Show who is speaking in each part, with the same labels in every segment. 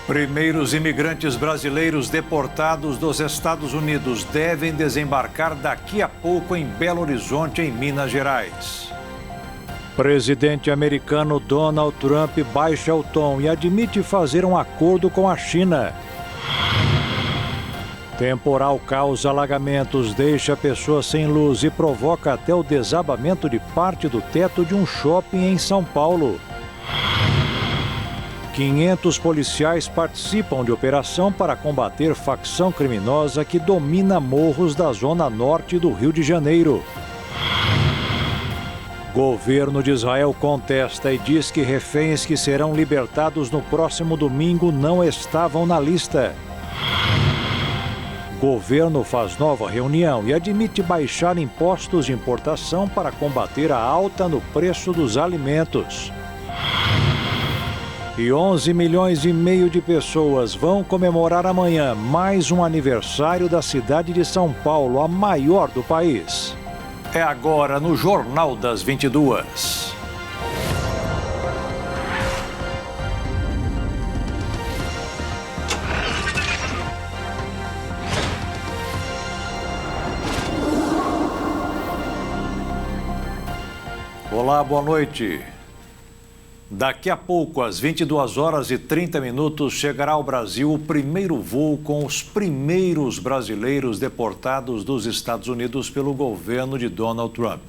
Speaker 1: Primeiros imigrantes brasileiros deportados dos Estados Unidos devem desembarcar daqui a pouco em Belo Horizonte, em Minas Gerais. Presidente americano Donald Trump baixa o tom e admite fazer um acordo com a China. Temporal causa alagamentos, deixa pessoas sem luz e provoca até o desabamento de parte do teto de um shopping em São Paulo. 500 policiais participam de operação para combater facção criminosa que domina morros da zona norte do Rio de Janeiro. Governo de Israel contesta e diz que reféns que serão libertados no próximo domingo não estavam na lista. Governo faz nova reunião e admite baixar impostos de importação para combater a alta no preço dos alimentos. E 11 milhões e meio de pessoas vão comemorar amanhã mais um aniversário da cidade de São Paulo, a maior do país. É agora no Jornal das 22. Olá, boa noite. Daqui a pouco, às 22 horas e 30 minutos, chegará ao Brasil o primeiro voo com os primeiros brasileiros deportados dos Estados Unidos pelo governo de Donald Trump.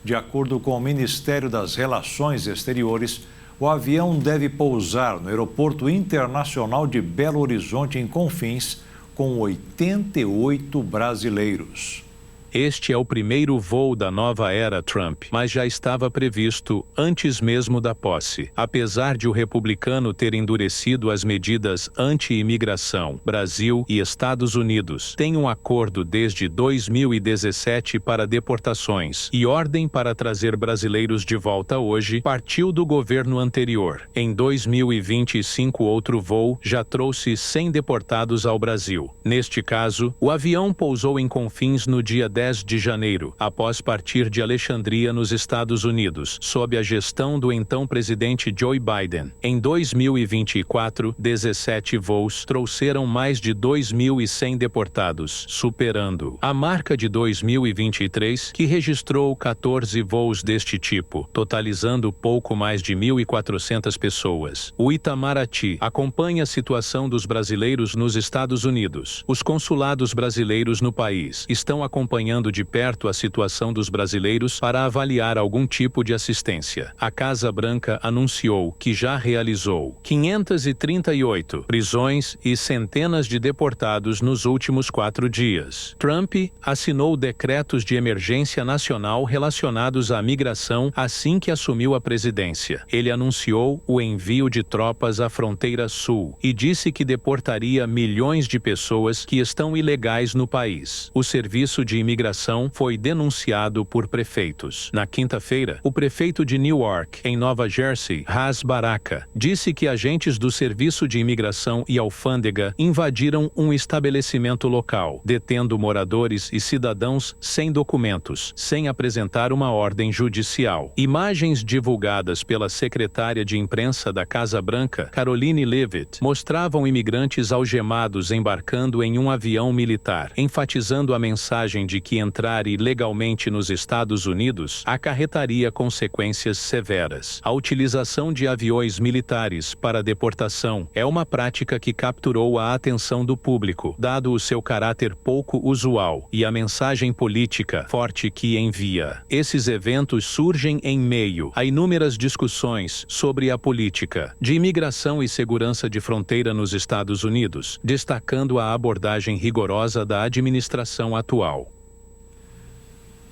Speaker 1: De acordo com o Ministério das Relações Exteriores, o avião deve pousar no Aeroporto Internacional de Belo Horizonte, em Confins, com 88 brasileiros.
Speaker 2: Este é o primeiro voo da nova era Trump, mas já estava previsto antes mesmo da posse. Apesar de o republicano ter endurecido as medidas anti-imigração, Brasil e Estados Unidos têm um acordo desde 2017 para deportações e ordem para trazer brasileiros de volta hoje partiu do governo anterior. Em 2025, outro voo já trouxe 100 deportados ao Brasil. Neste caso, o avião pousou em Confins no dia 10 de janeiro, após partir de Alexandria, nos Estados Unidos, sob a gestão do então presidente Joe Biden. Em 2024, 17 voos trouxeram mais de 2.100 deportados, superando a marca de 2023, que registrou 14 voos deste tipo, totalizando pouco mais de 1.400 pessoas. O Itamaraty acompanha a situação dos brasileiros nos Estados Unidos. Os consulados brasileiros no país estão acompanhando de perto a situação dos brasileiros para avaliar algum tipo de assistência. A Casa Branca anunciou que já realizou 538 prisões e centenas de deportados nos últimos 4 dias. Trump assinou decretos de emergência nacional relacionados à migração assim que assumiu a presidência. Ele anunciou o envio de tropas à fronteira sul e disse que deportaria milhões de pessoas que estão ilegais no país. O Serviço de Imigração foi denunciado por prefeitos. Na quinta-feira, o prefeito de Newark, em Nova Jersey, Ras Baraka, disse que agentes do Serviço de Imigração e Alfândega invadiram um estabelecimento local, detendo moradores e cidadãos sem documentos, sem apresentar uma ordem judicial. Imagens divulgadas pela secretária de imprensa da Casa Branca, Karoline Leavitt, mostravam imigrantes algemados embarcando em um avião militar, enfatizando a mensagem de que entrar ilegalmente nos Estados Unidos acarretaria consequências severas. A utilização de aviões militares para deportação é uma prática que capturou a atenção do público, dado o seu caráter pouco usual e a mensagem política forte que envia. Esses eventos surgem em meio a inúmeras discussões sobre a política de imigração e segurança de fronteira nos Estados Unidos, destacando a abordagem rigorosa da administração atual.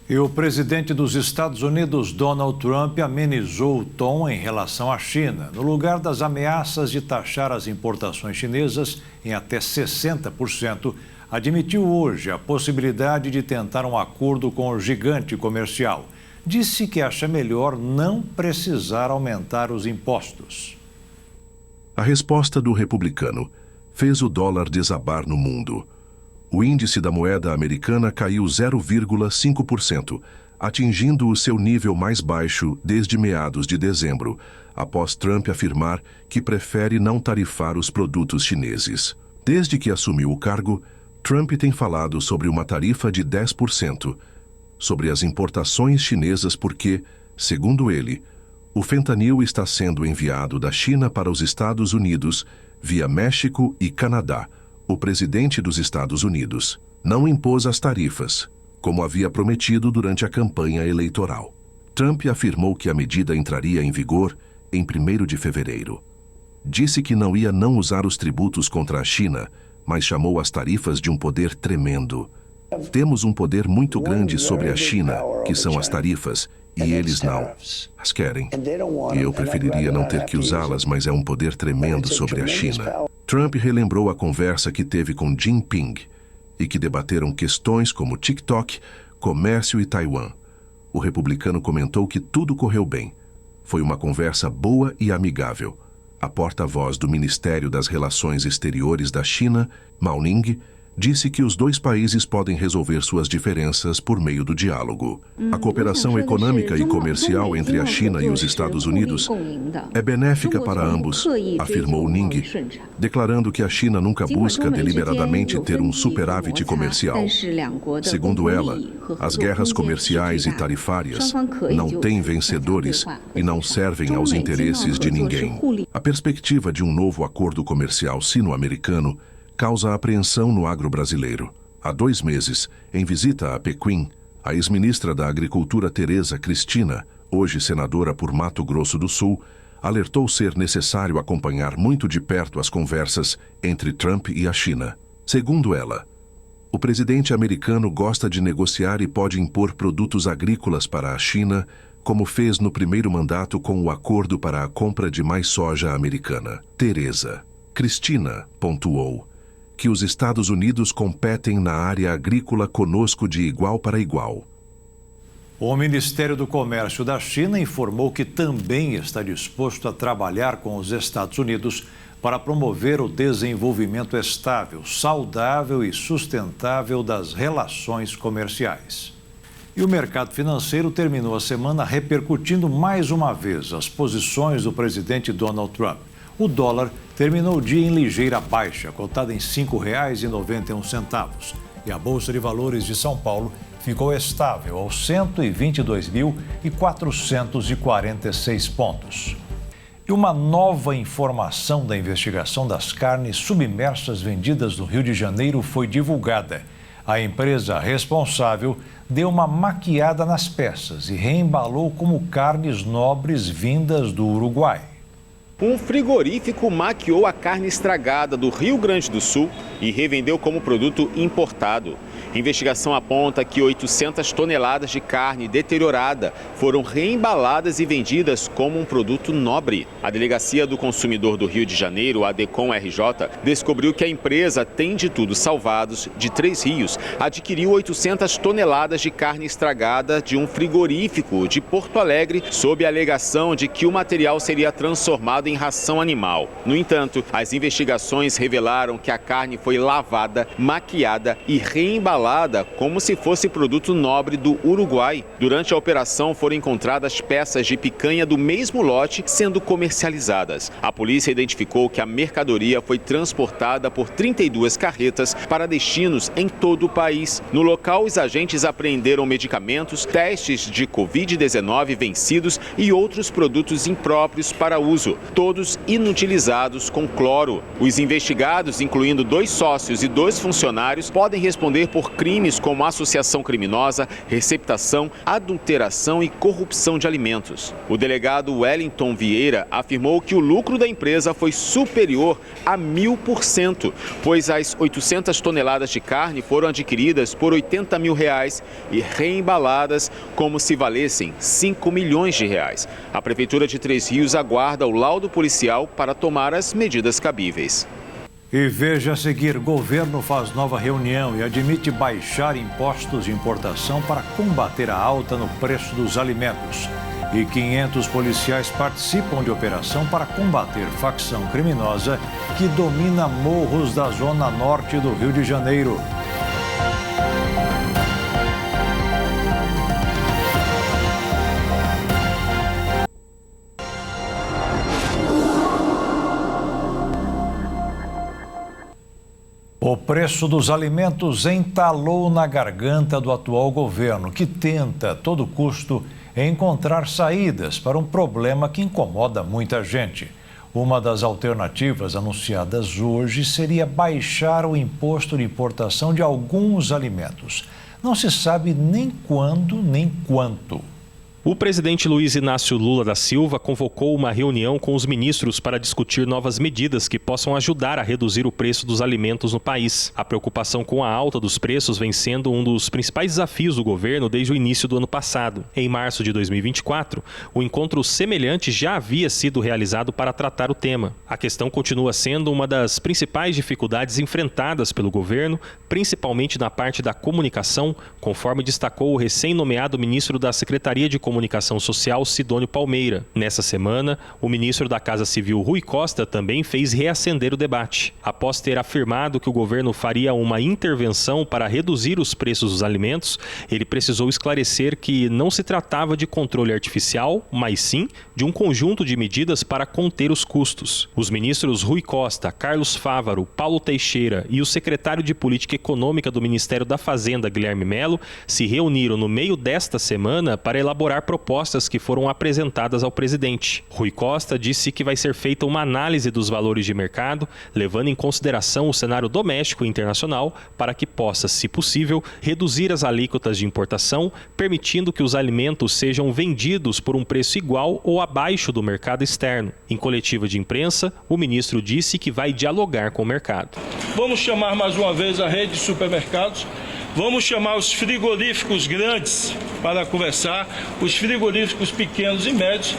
Speaker 1: E o presidente dos Estados Unidos, Donald Trump, amenizou o tom em relação à China. No lugar das ameaças de taxar as importações chinesas em até 60%, admitiu hoje a possibilidade de tentar um acordo com o gigante comercial. Disse que acha melhor não precisar aumentar os impostos.
Speaker 3: A resposta do republicano fez o dólar desabar no mundo. O índice da moeda americana caiu 0,5%, atingindo o seu nível mais baixo desde meados de dezembro, após Trump afirmar que prefere não tarifar os produtos chineses. Desde que assumiu o cargo, Trump tem falado sobre uma tarifa de 10% sobre as importações chinesas porque, segundo ele, o fentanil está sendo enviado da China para os Estados Unidos via México e Canadá. O presidente dos Estados Unidos não impôs as tarifas, como havia prometido durante a campanha eleitoral. Trump afirmou que a medida entraria em vigor em 1º de fevereiro. Disse que não ia não usar os tributos contra a China, mas chamou as tarifas de um poder tremendo. Temos um poder muito grande sobre a China, que são as tarifas, e eles não as querem. E eu preferiria não ter que usá-las, mas é um poder tremendo sobre a China. Trump relembrou a conversa que teve com Jinping e que debateram questões como TikTok, comércio e Taiwan. O republicano comentou que tudo correu bem. Foi uma conversa boa e amigável. A porta-voz do Ministério das Relações Exteriores da China, Mao Ning, disse que os dois países podem resolver suas diferenças por meio do diálogo. A cooperação econômica e comercial entre a China e os Estados Unidos é benéfica para ambos, afirmou Ning, declarando que a China nunca busca deliberadamente ter um superávit comercial. Segundo ela, as guerras comerciais e tarifárias não têm vencedores e não servem aos interesses de ninguém. A perspectiva de um novo acordo comercial sino-americano causa apreensão no agro brasileiro. Há 2 meses, em visita a Pequim, a ex-ministra da Agricultura Tereza Cristina, hoje senadora por Mato Grosso do Sul, alertou ser necessário acompanhar muito de perto as conversas entre Trump e a China. Segundo ela, o presidente americano gosta de negociar e pode impor produtos agrícolas para a China, como fez no primeiro mandato com o acordo para a compra de mais soja americana. Tereza Cristina pontuou que os Estados Unidos competem na área agrícola conosco de igual para igual.
Speaker 1: O Ministério do Comércio da China informou que também está disposto a trabalhar com os Estados Unidos para promover o desenvolvimento estável, saudável e sustentável das relações comerciais. E o mercado financeiro terminou a semana repercutindo mais uma vez as posições do presidente Donald Trump. O dólar terminou o dia em ligeira baixa, cotada em R$ 5,91. E a Bolsa de Valores de São Paulo ficou estável aos 122.446 pontos. E uma nova informação da investigação das carnes submersas vendidas no Rio de Janeiro foi divulgada. A empresa responsável deu uma maquiada nas peças e reembalou como carnes nobres vindas do Uruguai.
Speaker 4: Um frigorífico maquiou a carne estragada do Rio Grande do Sul e revendeu como produto importado. A investigação aponta que 800 toneladas de carne deteriorada foram reembaladas e vendidas como um produto nobre. A Delegacia do Consumidor do Rio de Janeiro, a DECOM RJ, descobriu que a empresa Tem de Tudo Salvados, de Três Rios, adquiriu 800 toneladas de carne estragada de um frigorífico de Porto Alegre, sob a alegação de que o material seria transformado em ração animal. No entanto, as investigações revelaram que a carne foi lavada, maquiada e reembalada como se fosse produto nobre do Uruguai. Durante a operação foram encontradas peças de picanha do mesmo lote sendo comercializadas. A polícia identificou que a mercadoria foi transportada por 32 carretas para destinos em todo o país. No local, os agentes apreenderam medicamentos, testes de Covid-19 vencidos e outros produtos impróprios para uso, todos inutilizados com cloro. Os investigados, incluindo 2 sócios e 2 funcionários, podem responder por crimes como associação criminosa, receptação, adulteração e corrupção de alimentos. O delegado Wellington Vieira afirmou que o lucro da empresa foi superior a 1000%, pois as 800 toneladas de carne foram adquiridas por R$80 mil e reembaladas como se valessem R$5 milhões. A Prefeitura de Três Rios aguarda o laudo policial para tomar as medidas cabíveis.
Speaker 1: E veja a seguir, governo faz nova reunião e admite baixar impostos de importação para combater a alta no preço dos alimentos. E 500 policiais participam de operação para combater facção criminosa que domina morros da zona norte do Rio de Janeiro. O preço dos alimentos entalou na garganta do atual governo, que tenta, a todo custo, encontrar saídas para um problema que incomoda muita gente. Uma das alternativas anunciadas hoje seria baixar o imposto de importação de alguns alimentos. Não se sabe nem quando nem quanto.
Speaker 5: O presidente Luiz Inácio Lula da Silva convocou uma reunião com os ministros para discutir novas medidas que possam ajudar a reduzir o preço dos alimentos no país. A preocupação com a alta dos preços vem sendo um dos principais desafios do governo desde o início do ano passado. Em março de 2024, o encontro semelhante já havia sido realizado para tratar o tema. A questão continua sendo uma das principais dificuldades enfrentadas pelo governo, principalmente na parte da comunicação, conforme destacou o recém-nomeado ministro da Secretaria de Comunicação Social, Sidônio Palmeira. Nessa semana, o ministro da Casa Civil, Rui Costa, também fez reacender o debate. Após ter afirmado que o governo faria uma intervenção para reduzir os preços dos alimentos, ele precisou esclarecer que não se tratava de controle artificial, mas sim de um conjunto de medidas para conter os custos. Os ministros Rui Costa, Carlos Fávaro, Paulo Teixeira e o secretário de Política Econômica do Ministério da Fazenda, Guilherme Melo, se reuniram no meio desta semana para elaborar propostas que foram apresentadas ao presidente. Rui Costa disse que vai ser feita uma análise dos valores de mercado, levando em consideração o cenário doméstico e internacional, para que possa, se possível, reduzir as alíquotas de importação, permitindo que os alimentos sejam vendidos por um preço igual ou abaixo do mercado externo. Em coletiva de imprensa, o ministro disse que vai dialogar com o mercado.
Speaker 6: Vamos chamar mais uma vez a rede de supermercados. Vamos chamar os frigoríficos grandes para conversar, os frigoríficos pequenos e médios,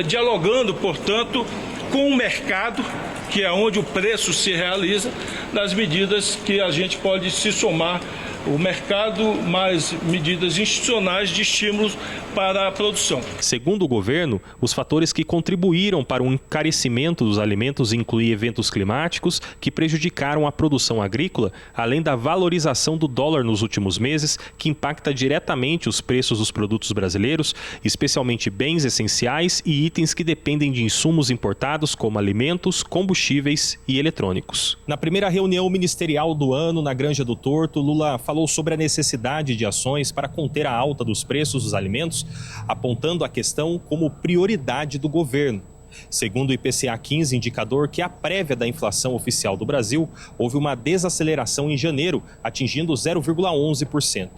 Speaker 6: dialogando, portanto, com o mercado, que é onde o preço se realiza, nas medidas que a gente pode se somar, o mercado mais medidas institucionais de estímulos para a produção.
Speaker 5: Segundo o governo, os fatores que contribuíram para o encarecimento dos alimentos incluem eventos climáticos que prejudicaram a produção agrícola, além da valorização do dólar nos últimos meses, que impacta diretamente os preços dos produtos brasileiros, especialmente bens essenciais e itens que dependem de insumos importados como alimentos, combustíveis e eletrônicos. Na primeira reunião ministerial do ano na Granja do Torto, Lula falou sobre a necessidade de ações para conter a alta dos preços dos alimentos, apontando a questão como prioridade do governo. Segundo o IPCA 15, indicador que é a prévia da inflação oficial do Brasil, houve uma desaceleração em janeiro, atingindo 0,11%.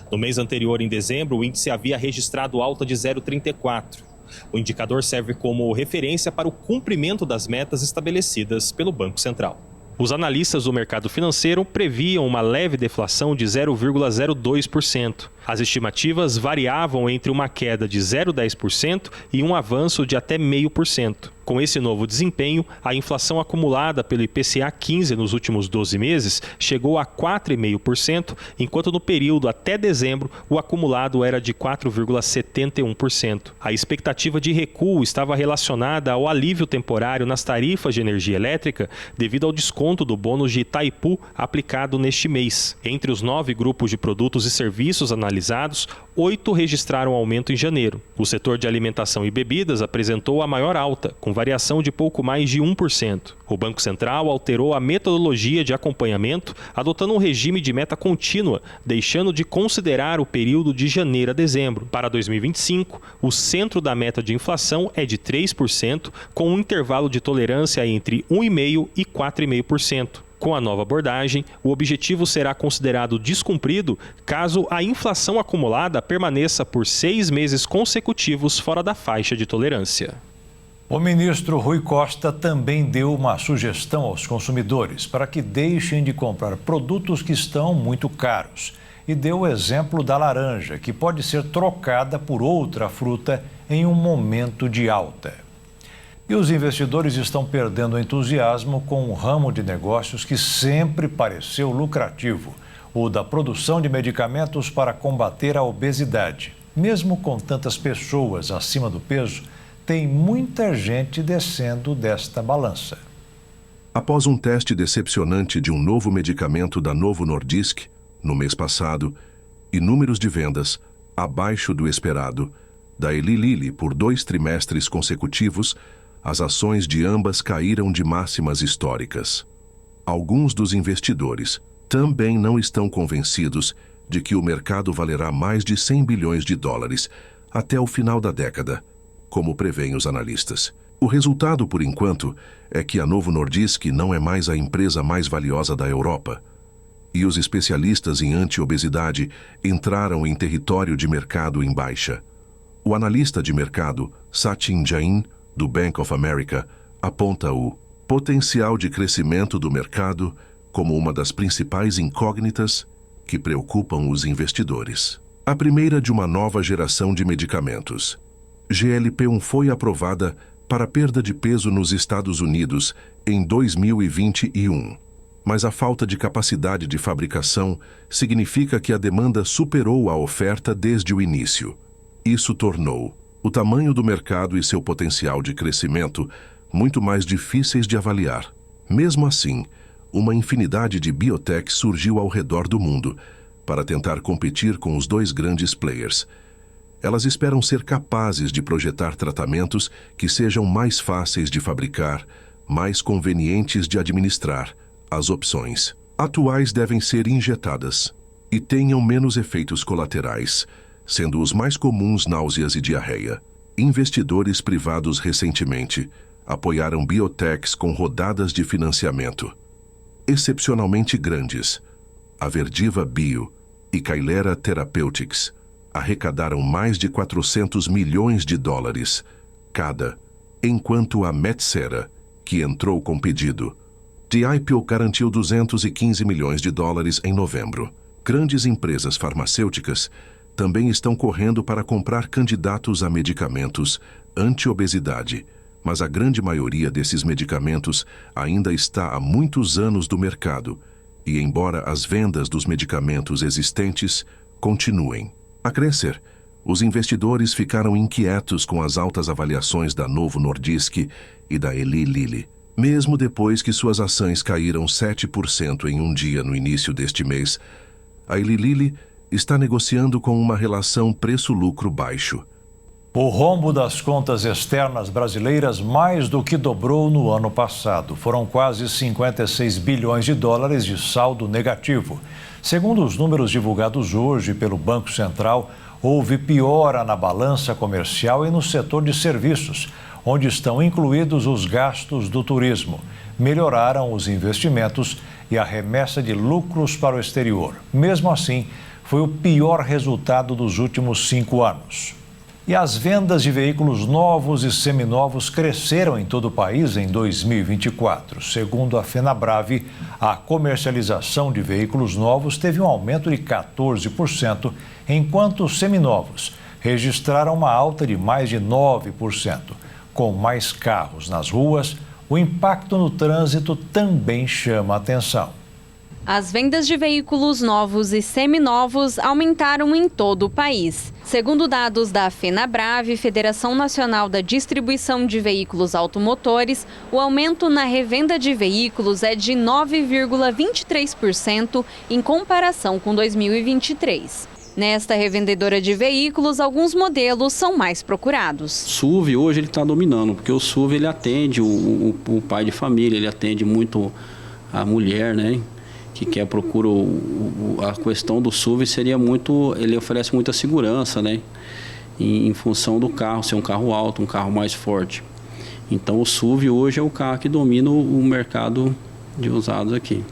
Speaker 5: No mês anterior, em dezembro, o índice havia registrado alta de 0,34%. O indicador serve como referência para o cumprimento das metas estabelecidas pelo Banco Central. Os analistas do mercado financeiro previam uma leve deflação de 0,02%. As estimativas variavam entre uma queda de 0,10% e um avanço de até 0,5%. Com esse novo desempenho, a inflação acumulada pelo IPCA 15 nos últimos 12 meses chegou a 4,5%, enquanto no período até dezembro o acumulado era de 4,71%. A expectativa de recuo estava relacionada ao alívio temporário nas tarifas de energia elétrica devido ao desconto do bônus de Itaipu aplicado neste mês. Entre os 9 grupos de produtos e serviços analisados, 8 registraram aumento em janeiro. O setor de alimentação e bebidas apresentou a maior alta, com variação de pouco mais de 1%. O Banco Central alterou a metodologia de acompanhamento, adotando um regime de meta contínua, deixando de considerar o período de janeiro a dezembro. Para 2025, o centro da meta de inflação é de 3%, com um intervalo de tolerância entre 1,5% e 4,5%. Com a nova abordagem, o objetivo será considerado descumprido caso a inflação acumulada permaneça por 6 meses consecutivos fora da faixa de tolerância.
Speaker 1: O ministro Rui Costa também deu uma sugestão aos consumidores para que deixem de comprar produtos que estão muito caros. E deu o exemplo da laranja, que pode ser trocada por outra fruta em um momento de alta. E os investidores estão perdendo o entusiasmo com um ramo de negócios que sempre pareceu lucrativo, o da produção de medicamentos para combater a obesidade. Mesmo com tantas pessoas acima do peso, tem muita gente descendo desta balança.
Speaker 3: Após um teste decepcionante de um novo medicamento da Novo Nordisk, no mês passado, e números de vendas abaixo do esperado, da Eli Lilly por 2 trimestres consecutivos, as ações de ambas caíram de máximas históricas. Alguns dos investidores também não estão convencidos de que o mercado valerá mais de 100 bilhões de dólares até o final da década, como prevêem os analistas. O resultado, por enquanto, é que a Novo Nordisk não é mais a empresa mais valiosa da Europa. E os especialistas em anti-obesidade entraram em território de mercado em baixa. O analista de mercado, Sachin Jain, do Bank of America, aponta o potencial de crescimento do mercado como uma das principais incógnitas que preocupam os investidores. A primeira de uma nova geração de medicamentos. GLP-1 foi aprovada para perda de peso nos Estados Unidos em 2021. Mas a falta de capacidade de fabricação significa que a demanda superou a oferta desde o início. Isso tornou o tamanho do mercado e seu potencial de crescimento muito mais difíceis de avaliar. Mesmo assim, uma infinidade de biotechs surgiu ao redor do mundo para tentar competir com os dois grandes players. Elas esperam ser capazes de projetar tratamentos que sejam mais fáceis de fabricar, mais convenientes de administrar. As opções atuais devem ser injetadas e tenham menos efeitos colaterais, sendo os mais comuns náuseas e diarreia. Investidores privados recentemente apoiaram biotechs com rodadas de financiamento excepcionalmente grandes. A Verdiva Bio e Kailera Therapeutics arrecadaram mais de 400 milhões de dólares cada, enquanto a Metsera, que entrou com pedido de IPO, garantiu 215 milhões de dólares em novembro. Grandes empresas farmacêuticas também estão correndo para comprar candidatos a medicamentos anti-obesidade, mas a grande maioria desses medicamentos ainda está há muitos anos do mercado e, embora as vendas dos medicamentos existentes continuem a crescer, os investidores ficaram inquietos com as altas avaliações da Novo Nordisk e da Eli Lilly. Mesmo depois que suas ações caíram 7% em um dia no início deste mês, a Eli Lilly está negociando com uma relação preço-lucro baixo.
Speaker 1: O rombo das contas externas brasileiras mais do que dobrou no ano passado. Foram quase 56 bilhões de dólares de saldo negativo. Segundo os números divulgados hoje pelo Banco Central, houve piora na balança comercial e no setor de serviços, onde estão incluídos os gastos do turismo. Melhoraram os investimentos e a remessa de lucros para o exterior. Mesmo assim, foi o pior resultado dos últimos 5 anos. E as vendas de veículos novos e seminovos cresceram em todo o país em 2024. Segundo a FenaBrave, a comercialização de veículos novos teve um aumento de 14%, enquanto os seminovos registraram uma alta de mais de 9%. Com mais carros nas ruas, o impacto no trânsito também chama a atenção.
Speaker 7: As vendas de veículos novos e seminovos aumentaram em todo o país. Segundo dados da FenaBrave, Federação Nacional da Distribuição de Veículos Automotores, o aumento na revenda de veículos é de 9,23% em comparação com 2023. Nesta revendedora de veículos, alguns modelos são mais procurados.
Speaker 8: O SUV hoje ele está dominando, porque o SUV ele atende o pai de família, ele atende muito a mulher, né? Que quer procura a questão do SUV seria muito, ele oferece muita segurança, né? Em função do carro, ser um carro alto, um carro mais forte. Então o SUV hoje é o carro que domina o mercado de usados aqui.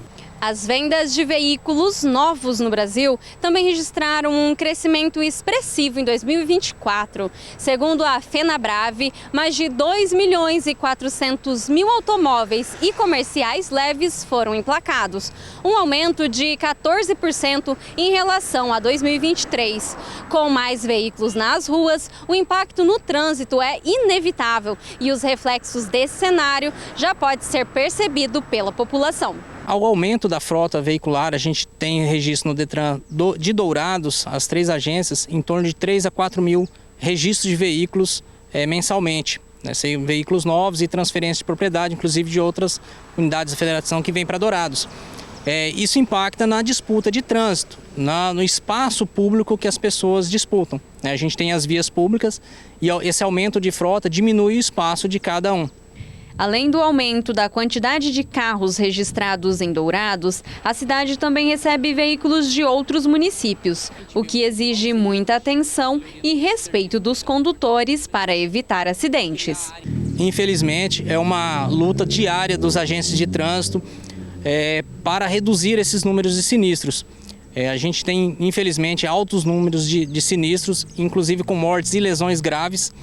Speaker 7: As vendas de veículos novos no Brasil também registraram um crescimento expressivo em 2024. Segundo a FenaBrave, mais de 2.400.000 automóveis e comerciais leves foram emplacados, um aumento de 14% em relação a 2023. Com mais veículos nas ruas, o impacto no trânsito é inevitável e os reflexos desse cenário já pode ser percebido pela população.
Speaker 9: Ao aumento da frota veicular, a gente tem registro no Detran de Dourados, as 3 agências, em torno de 3 a 4 mil registros de veículos mensalmente. Né? Veículos novos e transferência de propriedade, inclusive de outras unidades da federação que vêm para Dourados. Isso impacta na disputa de trânsito, no espaço público que as pessoas disputam. Né? A gente tem as vias públicas e esse aumento de frota diminui o espaço de cada um.
Speaker 7: Além do aumento da quantidade de carros registrados em Dourados, a cidade também recebe veículos de outros municípios, o que exige muita atenção e respeito dos condutores para evitar acidentes.
Speaker 9: Infelizmente, é uma luta diária dos agentes de trânsito para reduzir esses números de sinistros. A gente tem, infelizmente, altos números de sinistros, inclusive com mortes e lesões graves,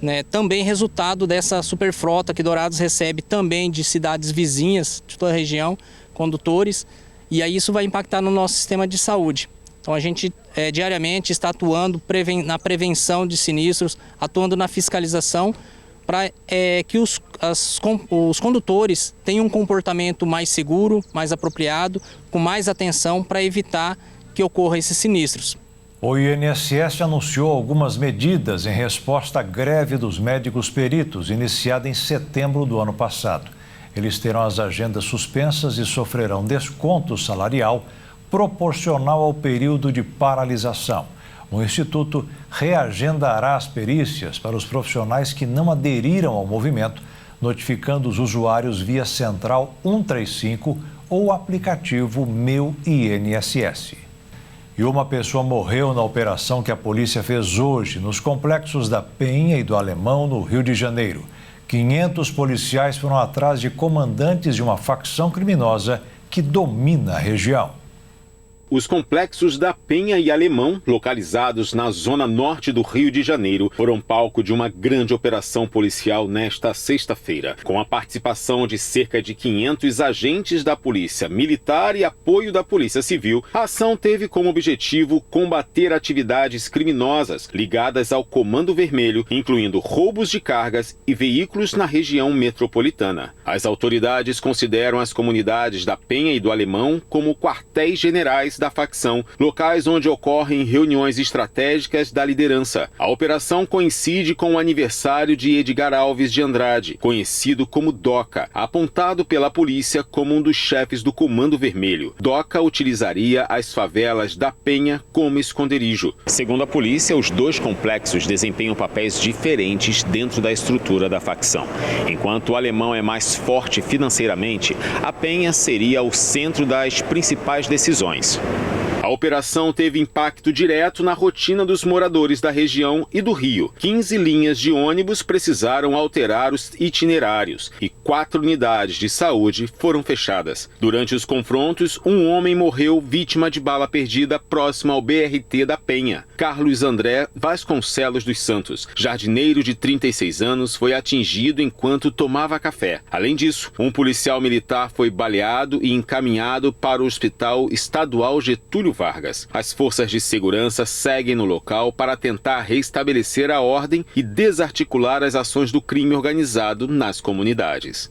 Speaker 9: né? Também resultado dessa superfrota que Dourados recebe também de cidades vizinhas de toda a região, condutores, e aí isso vai impactar no nosso sistema de saúde. Então a gente diariamente está atuando na prevenção de sinistros, atuando na fiscalização, para que os condutores tenham um comportamento mais seguro, mais apropriado, com mais atenção para evitar que ocorram esses sinistros.
Speaker 1: O INSS anunciou algumas medidas em resposta à greve dos médicos peritos, iniciada em setembro do ano passado. Eles terão as agendas suspensas e sofrerão desconto salarial proporcional ao período de paralisação. O Instituto reagendará as perícias para os profissionais que não aderiram ao movimento, notificando os usuários via Central 135 ou aplicativo Meu INSS. E uma pessoa morreu na operação que a polícia fez hoje nos complexos da Penha e do Alemão, no Rio de Janeiro. 500 policiais foram atrás de comandantes de uma facção criminosa que domina a região.
Speaker 4: Os complexos da Penha e Alemão, localizados na zona norte do Rio de Janeiro, foram palco de uma grande operação policial nesta sexta-feira. Com a participação de cerca de 500 agentes da Polícia Militar e apoio da Polícia Civil, a ação teve como objetivo combater atividades criminosas ligadas ao Comando Vermelho, incluindo roubos de cargas e veículos na região metropolitana. As autoridades consideram as comunidades da Penha e do Alemão como quartéis generais da facção, locais onde ocorrem reuniões estratégicas da liderança. A operação coincide com o aniversário de Edgar Alves de Andrade, conhecido como Doca, apontado pela polícia como um dos chefes do Comando Vermelho. Doca utilizaria as favelas da Penha como esconderijo. Segundo a polícia, os dois complexos desempenham papéis diferentes dentro da estrutura da facção. Enquanto o Alemão é mais forte financeiramente, a Penha seria o centro das principais decisões. A operação teve impacto direto na rotina dos moradores da região e do Rio. 15 linhas de ônibus precisaram alterar os itinerários e 4 unidades de saúde foram fechadas. Durante os confrontos, um homem morreu vítima de bala perdida próximo ao BRT da Penha. Carlos André Vasconcelos dos Santos, jardineiro de 36 anos, foi atingido enquanto tomava café. Além disso, um policial militar foi baleado e encaminhado para o Hospital Estadual Getúlio Vargas. As forças de segurança seguem no local para tentar restabelecer a ordem e desarticular as ações do crime organizado nas comunidades.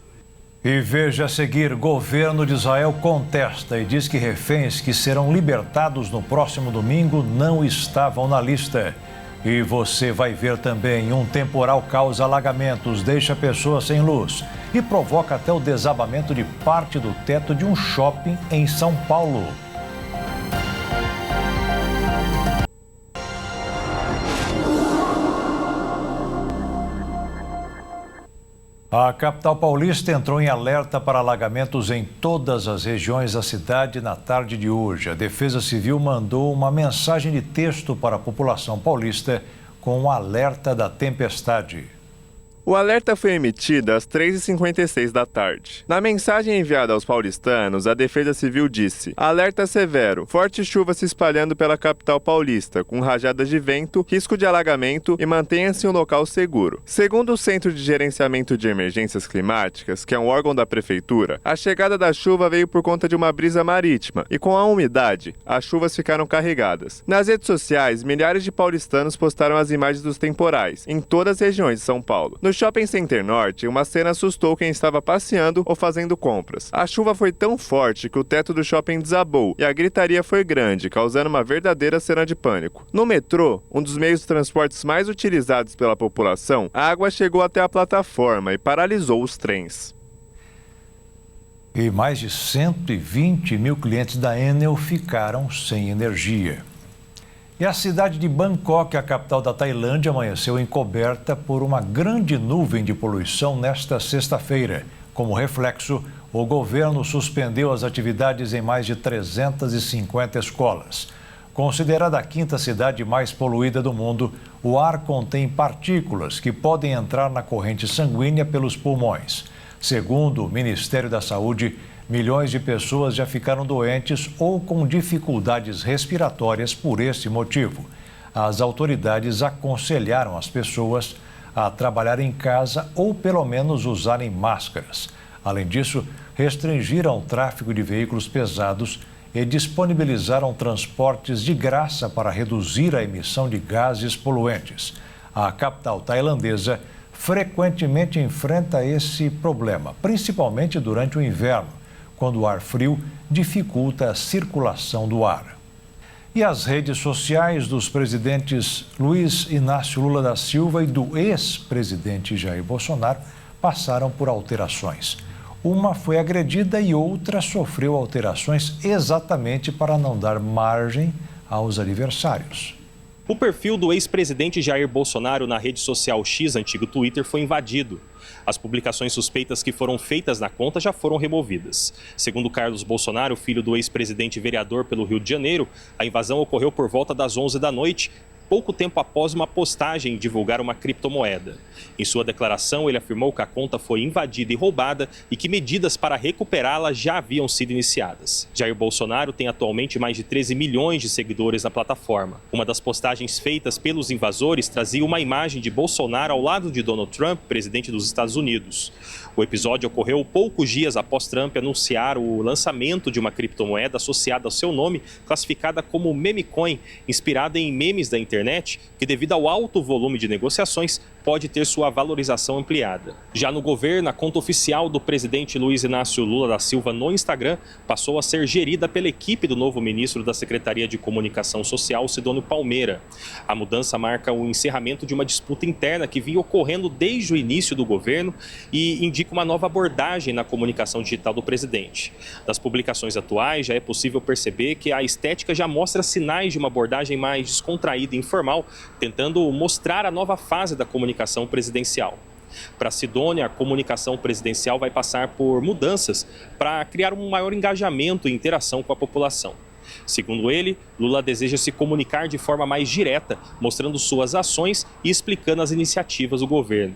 Speaker 1: E veja a seguir, governo de Israel contesta e diz que reféns que serão libertados no próximo domingo não estavam na lista. E você vai ver também, um temporal causa alagamentos, deixa pessoas sem luz e provoca até o desabamento de parte do teto de um shopping em São Paulo. A capital paulista entrou em alerta para alagamentos em todas as regiões da cidade na tarde de hoje. A Defesa Civil mandou uma mensagem de texto para a população paulista com um alerta da tempestade.
Speaker 10: O alerta foi emitido às 3h56 da tarde. Na mensagem enviada aos paulistanos, a Defesa Civil disse: alerta severo, forte chuva se espalhando pela capital paulista, com rajadas de vento, risco de alagamento e mantenha-se em um local seguro. Segundo o Centro de Gerenciamento de Emergências Climáticas, que é um órgão da Prefeitura, a chegada da chuva veio por conta de uma brisa marítima e com a umidade, as chuvas ficaram carregadas. Nas redes sociais, milhares de paulistanos postaram as imagens dos temporais, em todas as regiões de São Paulo. No Shopping Center Norte, uma cena assustou quem estava passeando ou fazendo compras. A chuva foi tão forte que o teto do shopping desabou e a gritaria foi grande, causando uma verdadeira cena de pânico. No metrô, um dos meios de transportes mais utilizados pela população, a água chegou até a plataforma e paralisou os trens.
Speaker 1: E mais de 120 mil clientes da Enel ficaram sem energia. E a cidade de Bangkok, a capital da Tailândia, amanheceu encoberta por uma grande nuvem de poluição nesta sexta-feira. Como reflexo, o governo suspendeu as atividades em mais de 350 escolas. Considerada a quinta cidade mais poluída do mundo, o ar contém partículas que podem entrar na corrente sanguínea pelos pulmões. Segundo o Ministério da Saúde, milhões de pessoas já ficaram doentes ou com dificuldades respiratórias por esse motivo. As autoridades aconselharam as pessoas a trabalhar em casa ou pelo menos usarem máscaras. Além disso, restringiram o tráfego de veículos pesados e disponibilizaram transportes de graça para reduzir a emissão de gases poluentes. A capital tailandesa frequentemente enfrenta esse problema, principalmente durante o inverno, quando o ar frio dificulta a circulação do ar. E as redes sociais dos presidentes Luiz Inácio Lula da Silva e do ex-presidente Jair Bolsonaro passaram por alterações. Uma foi agredida e outra sofreu alterações exatamente para não dar margem aos adversários.
Speaker 5: O perfil do ex-presidente Jair Bolsonaro na rede social X, antigo Twitter, foi invadido. As publicações suspeitas que foram feitas na conta já foram removidas. Segundo Carlos Bolsonaro, filho do ex-presidente vereador pelo Rio de Janeiro, a invasão ocorreu por volta das 11 da noite, pouco tempo após uma postagem divulgar uma criptomoeda. Em sua declaração, ele afirmou que a conta foi invadida e roubada e que medidas para recuperá-la já haviam sido iniciadas. Jair Bolsonaro tem atualmente mais de 13 milhões de seguidores na plataforma. Uma das postagens feitas pelos invasores trazia uma imagem de Bolsonaro ao lado de Donald Trump, presidente dos Estados Unidos. O episódio ocorreu poucos dias após Trump anunciar o lançamento de uma criptomoeda associada ao seu nome, classificada como memecoin, inspirada em memes da internet, que devido ao alto volume de negociações, pode ter sua valorização ampliada. Já no governo, a conta oficial do presidente Luiz Inácio Lula da Silva no Instagram passou a ser gerida pela equipe do novo ministro da Secretaria de Comunicação Social, Sidônio Palmeira. A mudança marca o encerramento de uma disputa interna que vinha ocorrendo desde o início do governo e indica uma nova abordagem na comunicação digital do presidente. Das publicações atuais, já é possível perceber que a estética já mostra sinais de uma abordagem mais descontraída e informal, tentando mostrar a nova fase da comunicação presidencial. Para Sidônia, a comunicação presidencial vai passar por mudanças para criar um maior engajamento e interação com a população. Segundo ele, Lula deseja se comunicar de forma mais direta, mostrando suas ações e explicando as iniciativas do governo.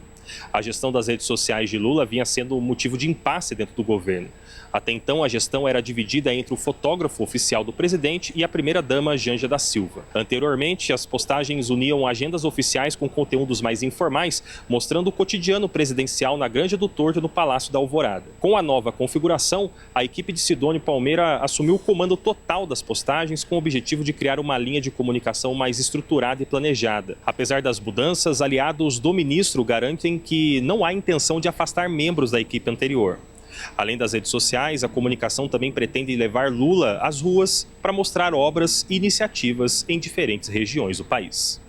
Speaker 5: A gestão das redes sociais de Lula vinha sendo um motivo de impasse dentro do governo. Até então, a gestão era dividida entre o fotógrafo oficial do presidente e a primeira-dama Janja da Silva. Anteriormente, as postagens uniam agendas oficiais com conteúdos mais informais, mostrando o cotidiano presidencial na Granja do Torto no Palácio da Alvorada. Com a nova configuração, a equipe de Sidônio Palmeira assumiu o comando total das postagens com o objetivo de criar uma linha de comunicação mais estruturada e planejada. Apesar das mudanças, aliados do ministro garantem que não há intenção de afastar membros da equipe anterior. Além das redes sociais, a comunicação também pretende levar Lula às ruas para mostrar obras e iniciativas em diferentes regiões do país.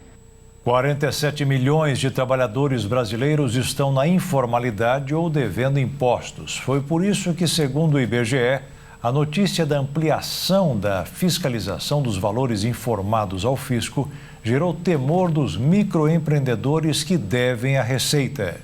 Speaker 1: 47 milhões de trabalhadores brasileiros estão na informalidade ou devendo impostos. Foi por isso que, segundo o IBGE, a notícia da ampliação da fiscalização dos valores informados ao fisco gerou temor dos microempreendedores que devem à Receita.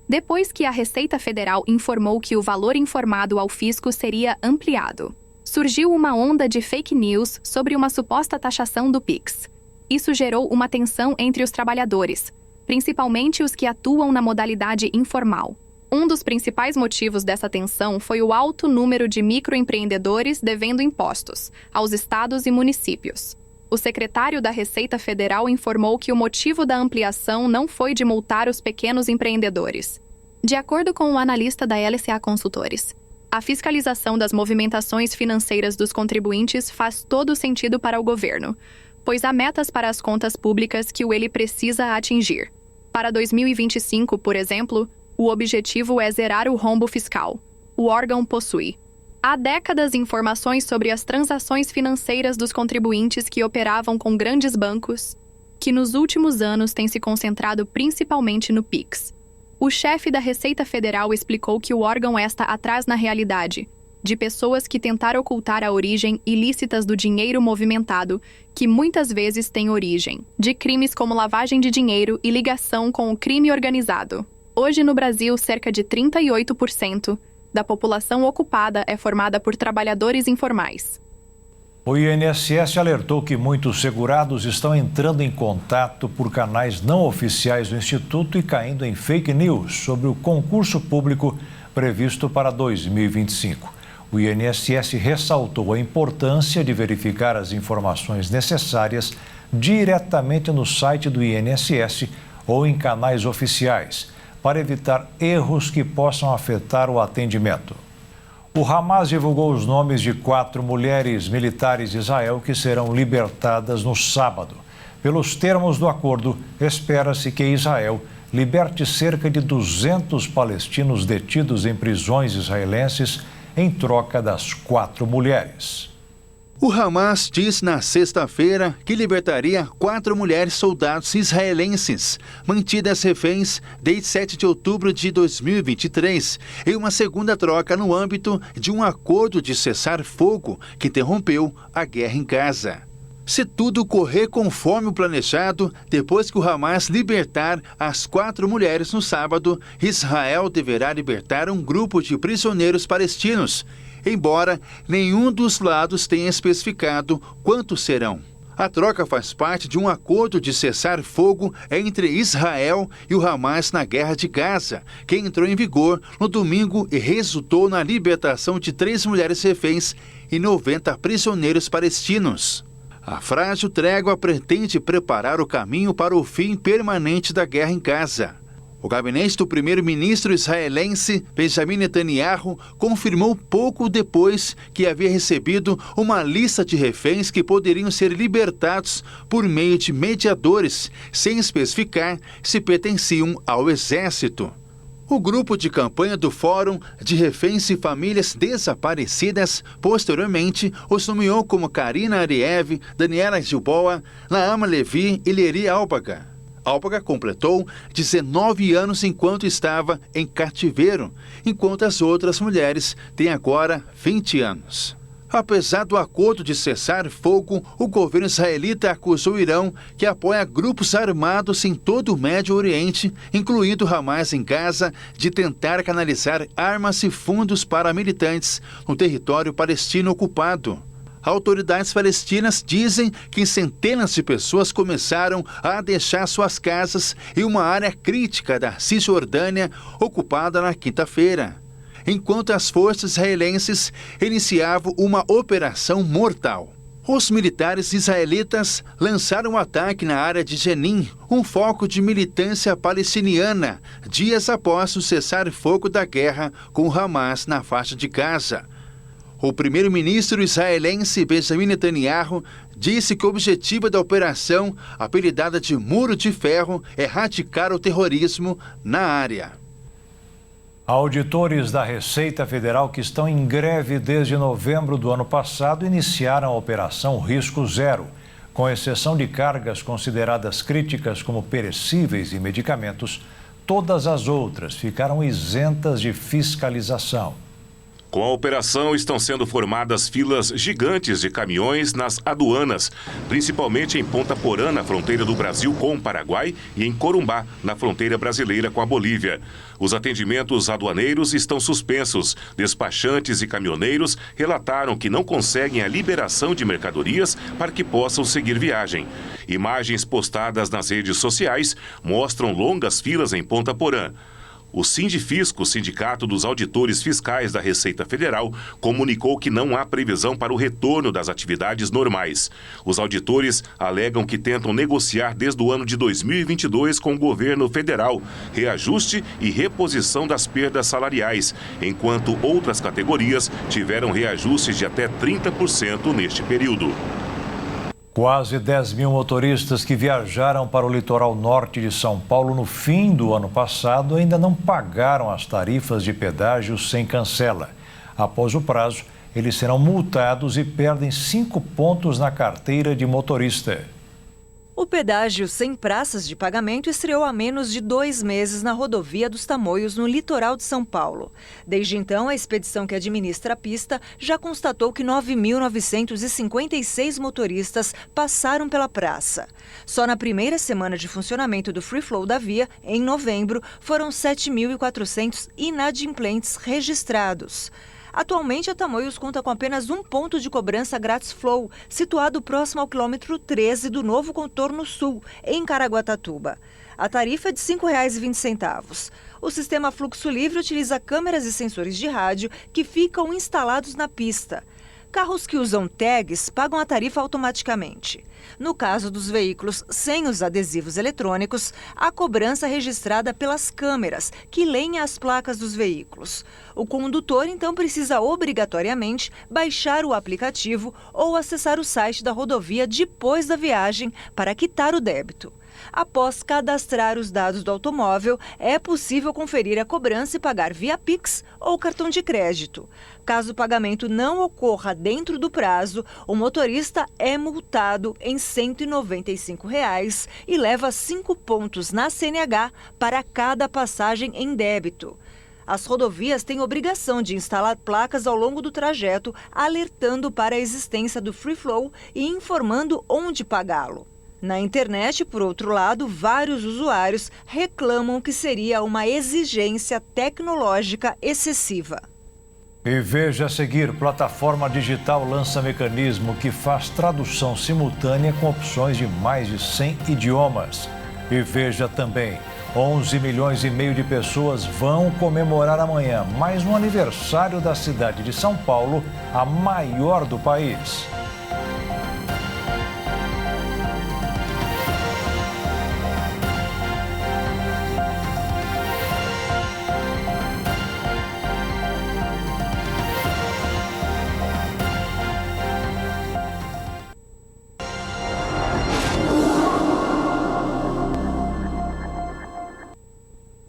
Speaker 11: Depois que a Receita Federal informou que o valor informado ao fisco seria ampliado, surgiu uma onda de fake news sobre uma suposta taxação do Pix. Isso gerou uma tensão entre os trabalhadores, principalmente os que atuam na modalidade informal. Um dos principais motivos dessa tensão foi o alto número de microempreendedores devendo impostos aos estados e municípios. O secretário da Receita Federal informou que o motivo da ampliação não foi de multar os pequenos empreendedores. De acordo com o analista da LCA Consultores, a fiscalização das movimentações financeiras dos contribuintes faz todo sentido para o governo, pois há metas para as contas públicas que ele precisa atingir. Para 2025, por exemplo, o objetivo é zerar o rombo fiscal. O órgão possui há décadas informações sobre as transações financeiras dos contribuintes que operavam com grandes bancos, que nos últimos anos têm se concentrado principalmente no Pix. O chefe da Receita Federal explicou que o órgão está atrás na realidade, de pessoas que tentaram ocultar a origem ilícitas do dinheiro movimentado, que muitas vezes tem origem, de crimes como lavagem de dinheiro e ligação com o crime organizado. Hoje no Brasil, cerca de 38% da população ocupada é formada por trabalhadores informais.
Speaker 1: O INSS alertou que muitos segurados estão entrando em contato por canais não oficiais do Instituto e caindo em fake news sobre o concurso público previsto para 2025. O INSS ressaltou a importância de verificar as informações necessárias diretamente no site do INSS ou em canais oficiais, para evitar erros que possam afetar o atendimento. O Hamas divulgou os nomes de 4 mulheres militares de Israel que serão libertadas no sábado. Pelos termos do acordo, espera-se que Israel liberte cerca de 200 palestinos detidos em prisões israelenses em troca das 4 mulheres.
Speaker 12: O Hamas diz na sexta-feira que libertaria 4 mulheres soldados israelenses, mantidas reféns desde 7 de outubro de 2023, em uma segunda troca no âmbito de um acordo de cessar-fogo que interrompeu a guerra em Gaza. Se tudo correr conforme o planejado, depois que o Hamas libertar as 4 mulheres no sábado, Israel deverá libertar um grupo de prisioneiros palestinos, embora nenhum dos lados tenha especificado quantos serão. A troca faz parte de um acordo de cessar-fogo entre Israel e o Hamas na Guerra de Gaza, que entrou em vigor no domingo e resultou na libertação de 3 mulheres reféns e 90 prisioneiros palestinos. A frágil trégua pretende preparar o caminho para o fim permanente da guerra em Gaza. O gabinete do primeiro-ministro israelense, Benjamin Netanyahu, confirmou pouco depois que havia recebido uma lista de reféns que poderiam ser libertados por meio de mediadores, sem especificar se pertenciam ao exército. O grupo de campanha do Fórum de Reféns e Famílias Desaparecidas, posteriormente, os nomeou como Karina Ariev, Daniela Gilboa, Naama Levi e Leri Albaga. Albaga completou 19 anos enquanto estava em cativeiro, enquanto as outras mulheres têm agora 20 anos. Apesar do acordo de cessar-fogo, o governo israelita acusou o Irão, que apoia grupos armados em todo o Médio Oriente, incluindo Hamas em Gaza, de tentar canalizar armas e fundos para militantes no território palestino ocupado. Autoridades palestinas dizem que centenas de pessoas começaram a deixar suas casas em uma área crítica da Cisjordânia ocupada na quinta-feira, enquanto as forças israelenses iniciavam uma operação mortal. Os militares israelitas lançaram um ataque na área de Jenin, um foco de militância palestiniana, dias após o cessar-fogo da guerra com o Hamas na faixa de Gaza. O primeiro-ministro israelense Benjamin Netanyahu disse que o objetivo da operação, apelidada de Muro de Ferro, é erradicar o terrorismo na área.
Speaker 1: Auditores da Receita Federal que estão em greve desde novembro do ano passado iniciaram a Operação Risco Zero. Com exceção de cargas consideradas críticas como perecíveis e medicamentos, todas as outras ficaram isentas de fiscalização.
Speaker 13: Com a operação, estão sendo formadas filas gigantes de caminhões nas aduanas, principalmente em Ponta Porã, na fronteira do Brasil com o Paraguai, e em Corumbá, na fronteira brasileira com a Bolívia. Os atendimentos aduaneiros estão suspensos. Despachantes e caminhoneiros relataram que não conseguem a liberação de mercadorias para que possam seguir viagem. Imagens postadas nas redes sociais mostram longas filas em Ponta Porã. O Sindifisco, Sindicato dos Auditores Fiscais da Receita Federal, comunicou que não há previsão para o retorno das atividades normais. Os auditores alegam que tentam negociar desde o ano de 2022 com o governo federal reajuste e reposição das perdas salariais, enquanto outras categorias tiveram reajustes de até 30% neste período.
Speaker 1: Quase 10 mil motoristas que viajaram para o litoral norte de São Paulo no fim do ano passado ainda não pagaram as tarifas de pedágio sem cancela. Após o prazo, eles serão multados e perdem 5 pontos na carteira de motorista.
Speaker 14: O pedágio sem praças de pagamento estreou há menos de 2 meses na rodovia dos Tamoios, no litoral de São Paulo. Desde então, a expedição que administra a pista já constatou que 9.956 motoristas passaram pela praça. Só na primeira semana de funcionamento do Free Flow da via, em novembro, foram 7.400 inadimplentes registrados. Atualmente, a Tamoios conta com apenas um ponto de cobrança grátis Flow, situado próximo ao quilômetro 13 do novo contorno sul, em Caraguatatuba. A tarifa é de R$ 5,20. O sistema Fluxo Livre utiliza câmeras e sensores de rádio que ficam instalados na pista. Carros que usam tags pagam a tarifa automaticamente. No caso dos veículos sem os adesivos eletrônicos, a cobrança é registrada pelas câmeras, que leem as placas dos veículos. O condutor, então, precisa obrigatoriamente baixar o aplicativo ou acessar o site da rodovia depois da viagem para quitar o débito. Após cadastrar os dados do automóvel, é possível conferir a cobrança e pagar via Pix ou cartão de crédito. Caso o pagamento não ocorra dentro do prazo, o motorista é multado em R$ 195 e leva 5 pontos na CNH para cada passagem em débito. As rodovias têm obrigação de instalar placas ao longo do trajeto, alertando para a existência do Free Flow e informando onde pagá-lo. Na internet, por outro lado, vários usuários reclamam que seria uma exigência tecnológica excessiva.
Speaker 1: E veja a seguir, plataforma digital lança mecanismo que faz tradução simultânea com opções de mais de 100 idiomas. E veja também, 11 milhões e meio de pessoas vão comemorar amanhã mais um aniversário da cidade de São Paulo, a maior do país.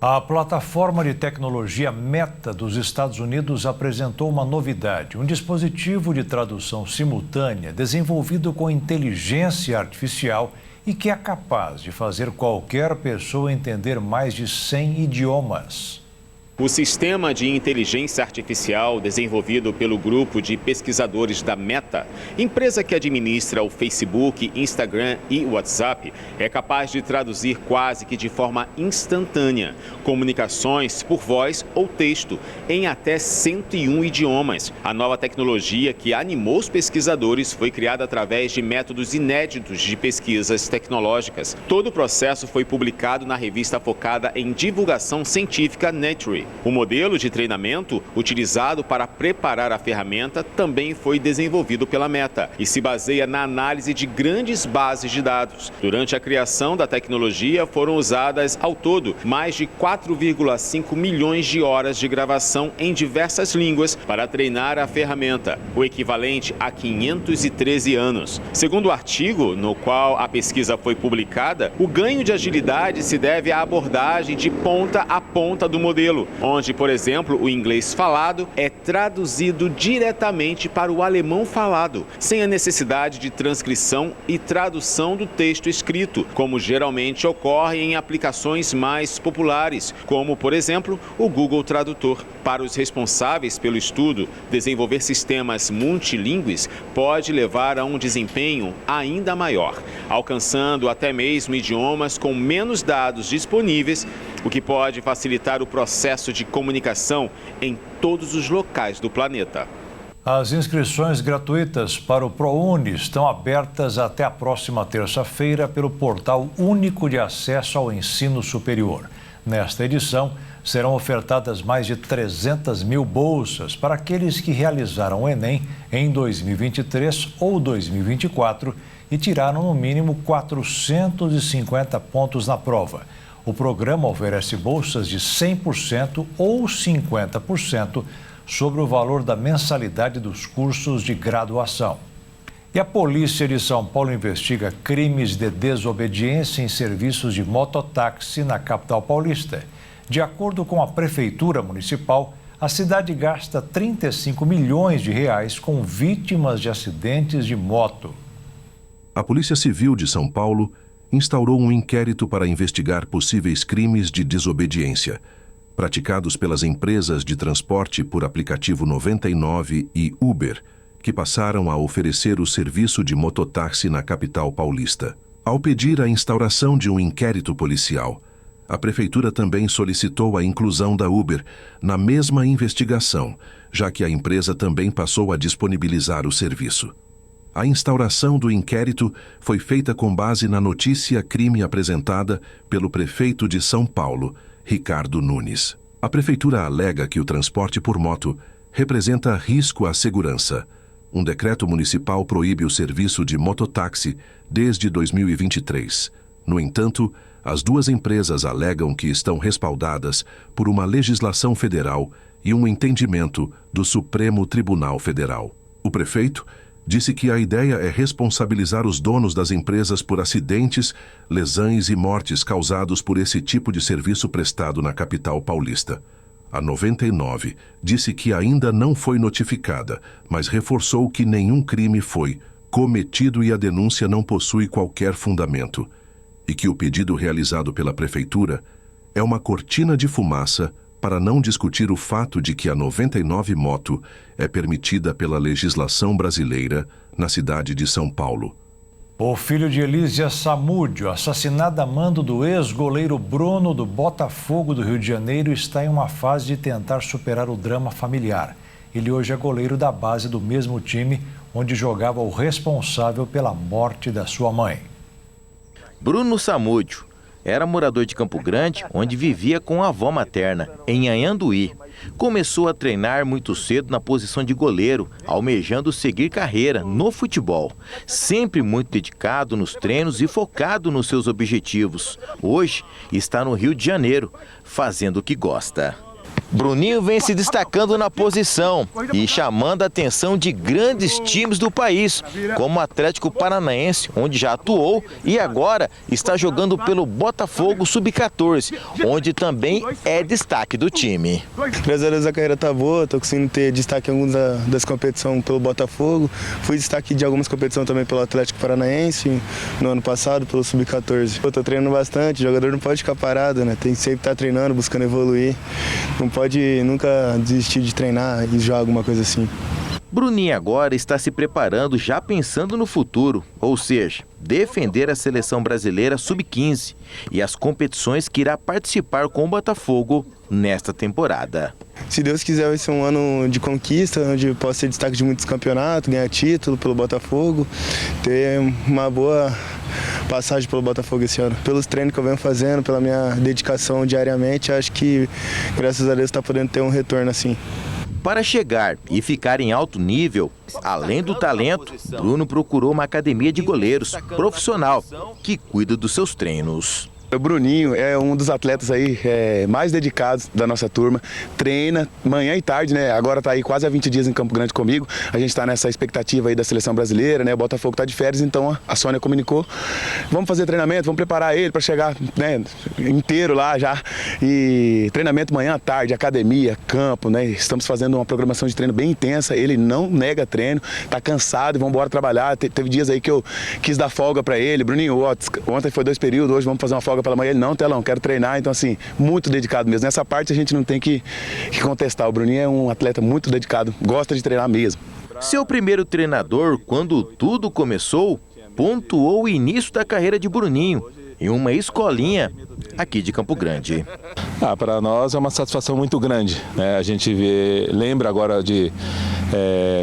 Speaker 1: A plataforma de tecnologia Meta dos Estados Unidos apresentou uma novidade, um dispositivo de tradução simultânea desenvolvido com inteligência artificial e que é capaz de fazer qualquer pessoa entender mais de 100 idiomas.
Speaker 4: O sistema de inteligência artificial desenvolvido pelo grupo de pesquisadores da Meta, empresa que administra o Facebook, Instagram e WhatsApp, é capaz de traduzir quase que de forma instantânea comunicações por voz ou texto em até 101 idiomas. A nova tecnologia que animou os pesquisadores foi criada através de métodos inéditos de pesquisas tecnológicas. Todo o processo foi publicado na revista focada em divulgação científica Nature. O modelo de treinamento utilizado para preparar a ferramenta também foi desenvolvido pela Meta e se baseia na análise de grandes bases de dados. Durante a criação da tecnologia foram usadas ao todo mais de 4,5 milhões de horas de gravação em diversas línguas para treinar a ferramenta, o equivalente a 513 anos. Segundo o artigo no qual a pesquisa foi publicada, o ganho de agilidade se deve à abordagem de ponta a ponta do modelo, onde, por exemplo, o inglês falado é traduzido diretamente para o alemão falado, sem a necessidade de transcrição e tradução do texto escrito, como geralmente ocorre em aplicações mais populares, como, por exemplo, o Google Tradutor. Para os responsáveis pelo estudo, desenvolver sistemas multilingües pode levar a um desempenho ainda maior, alcançando até mesmo idiomas com menos dados disponíveis, o que pode facilitar o processo de comunicação em todos os locais do planeta.
Speaker 1: As inscrições gratuitas para o ProUni estão abertas até a próxima terça-feira pelo Portal Único de Acesso ao Ensino Superior. Nesta edição, serão ofertadas mais de 300 mil bolsas para aqueles que realizaram o Enem em 2023 ou 2024 e tiraram no mínimo 450 pontos na prova. O programa oferece bolsas de 100% ou 50% sobre o valor da mensalidade dos cursos de graduação. E a Polícia de São Paulo investiga crimes de desobediência em serviços de mototáxi na capital paulista. De acordo com a Prefeitura Municipal, a cidade gasta 35 milhões de reais com vítimas de acidentes de moto.
Speaker 3: A Polícia Civil de São Paulo instaurou um inquérito para investigar possíveis crimes de desobediência, praticados pelas empresas de transporte por aplicativo 99 e Uber, que passaram a oferecer o serviço de mototáxi na capital paulista. Ao pedir a instauração de um inquérito policial, a Prefeitura também solicitou a inclusão da Uber na mesma investigação, já que a empresa também passou a disponibilizar o serviço. A instauração do inquérito foi feita com base na notícia-crime apresentada pelo prefeito de São Paulo, Ricardo Nunes. A Prefeitura alega que o transporte por moto representa risco à segurança. Um decreto municipal proíbe o serviço de mototáxi desde 2023. No entanto, as duas empresas alegam que estão respaldadas por uma legislação federal e um entendimento do Supremo Tribunal Federal. O prefeito disse que a ideia é responsabilizar os donos das empresas por acidentes, lesões e mortes causados por esse tipo de serviço prestado na capital paulista. A 99 disse que ainda não foi notificada, mas reforçou que nenhum crime foi cometido e a denúncia não possui qualquer fundamento, e que o pedido realizado pela Prefeitura é uma cortina de fumaça para não discutir o fato de que a 99 Moto é permitida pela legislação brasileira na cidade de São Paulo.
Speaker 1: O filho de Elísia Samúdio, assassinado a mando do ex-goleiro Bruno do Botafogo do Rio de Janeiro, está em uma fase de tentar superar o drama familiar. Ele hoje é goleiro da base do mesmo time onde jogava o responsável pela morte da sua mãe.
Speaker 15: Bruno Samúdio era morador de Campo Grande, onde vivia com a avó materna, em Anhanduí. Começou a treinar muito cedo na posição de goleiro, almejando seguir carreira no futebol. Sempre muito dedicado nos treinos e focado nos seus objetivos. Hoje está no Rio de Janeiro, fazendo o que gosta. Bruninho vem se destacando na posição e chamando a atenção de grandes times do país, como o Atlético Paranaense, onde já atuou, e agora está jogando pelo Botafogo Sub-14, onde também é destaque do time.
Speaker 16: Graças a Deus a carreira tá boa, tô conseguindo ter destaque em algumas das competições pelo Botafogo. Fui destaque de algumas competições também pelo Atlético Paranaense, no ano passado pelo Sub-14. Eu tô treinando bastante, o jogador não pode ficar parado, né? Tem que sempre estar treinando, buscando evoluir. Não pode nunca desistir de treinar e jogar alguma coisa assim.
Speaker 15: Bruninho agora está se preparando já pensando no futuro, ou seja, defender a seleção brasileira Sub-15 e as competições que irá participar com o Botafogo nesta temporada.
Speaker 16: Se Deus quiser, vai ser um ano de conquista, onde eu posso ter destaque de muitos campeonatos, ganhar título pelo Botafogo, ter uma boa passagem pelo Botafogo esse ano. Pelos treinos que eu venho fazendo, pela minha dedicação diariamente, acho que, graças a Deus, está podendo ter um retorno assim.
Speaker 15: Para chegar e ficar em alto nível, além do talento, Bruno procurou uma academia de goleiros profissional que cuida dos seus treinos.
Speaker 16: O Bruninho é um dos atletas aí mais dedicados da nossa turma, treina manhã e tarde, né? Agora tá aí quase há 20 dias em Campo Grande comigo, a gente tá nessa expectativa aí da seleção brasileira, né? O Botafogo tá de férias, então a Sônia comunicou, vamos fazer treinamento, vamos preparar ele para chegar, né, inteiro lá já, e treinamento manhã, tarde, academia, campo, né? Estamos fazendo uma programação de treino bem intensa, ele não nega treino, tá cansado e vamos embora trabalhar. Teve dias aí que eu quis dar folga para ele, Bruninho, ontem foi 2 períodos, hoje vamos fazer uma folga pela manhã, ele não, Telão, quero treinar, então assim, muito dedicado mesmo. Nessa parte a gente não tem que contestar, o Bruninho é um atleta muito dedicado, gosta de treinar mesmo.
Speaker 15: Seu primeiro treinador, quando tudo começou, pontuou o início da carreira de Bruninho em uma escolinha aqui de Campo Grande.
Speaker 17: Para nós é uma satisfação muito grande, né? A gente lembra agora de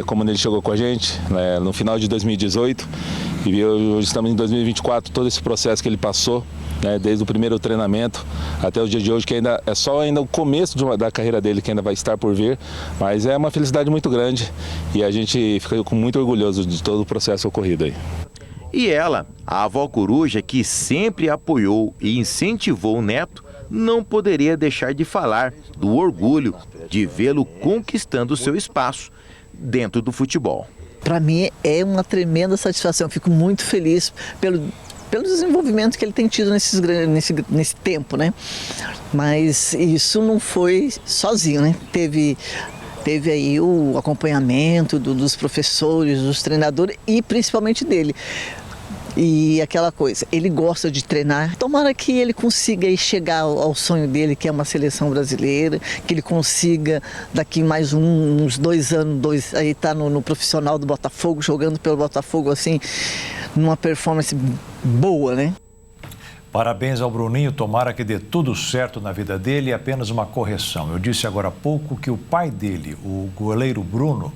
Speaker 17: como ele chegou com a gente, né, no final de 2018, e hoje estamos em 2024, todo esse processo que ele passou, né, desde o primeiro treinamento até o dia de hoje, que ainda é só o começo da carreira dele, que ainda vai estar por vir, mas é uma felicidade muito grande e a gente fica muito orgulhoso de todo o processo ocorrido aí.
Speaker 15: E ela, a avó Coruja, que sempre apoiou e incentivou o neto, não poderia deixar de falar do orgulho de vê-lo conquistando seu espaço dentro do futebol.
Speaker 18: Para mim é uma tremenda satisfação, fico muito feliz pelo desenvolvimento que ele tem tido nesse tempo, né? Mas isso não foi sozinho, né? Teve aí o acompanhamento dos professores, dos treinadores e principalmente dele. E aquela coisa, ele gosta de treinar. Tomara que ele consiga aí chegar ao sonho dele, que é uma seleção brasileira, que ele consiga, daqui mais uns 2 anos, aí tá no profissional do Botafogo, jogando pelo Botafogo, assim, numa performance boa, né?
Speaker 1: Parabéns ao Bruninho, tomara que dê tudo certo na vida dele. Apenas uma correção. Eu disse agora há pouco que o pai dele, o goleiro Bruno,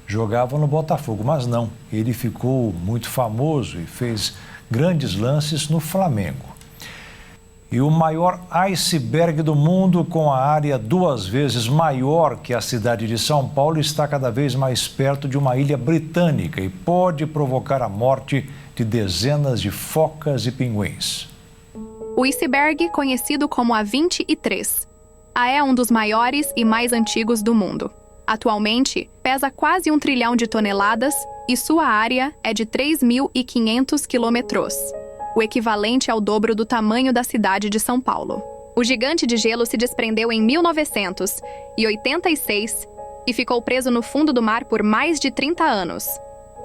Speaker 1: jogava no Botafogo, mas não. Ele ficou muito famoso e fez grandes lances no Flamengo. E o maior iceberg do mundo, com a área 2 vezes maior que a cidade de São Paulo, está cada vez mais perto de uma ilha britânica e pode provocar a morte de dezenas de focas e pinguins.
Speaker 11: O iceberg, conhecido como a 23, é um dos maiores e mais antigos do mundo. Atualmente, pesa quase 1 trilhão de toneladas e sua área é de 3.500 quilômetros, o equivalente ao dobro do tamanho da cidade de São Paulo. O gigante de gelo se desprendeu em 1986 e ficou preso no fundo do mar por mais de 30 anos.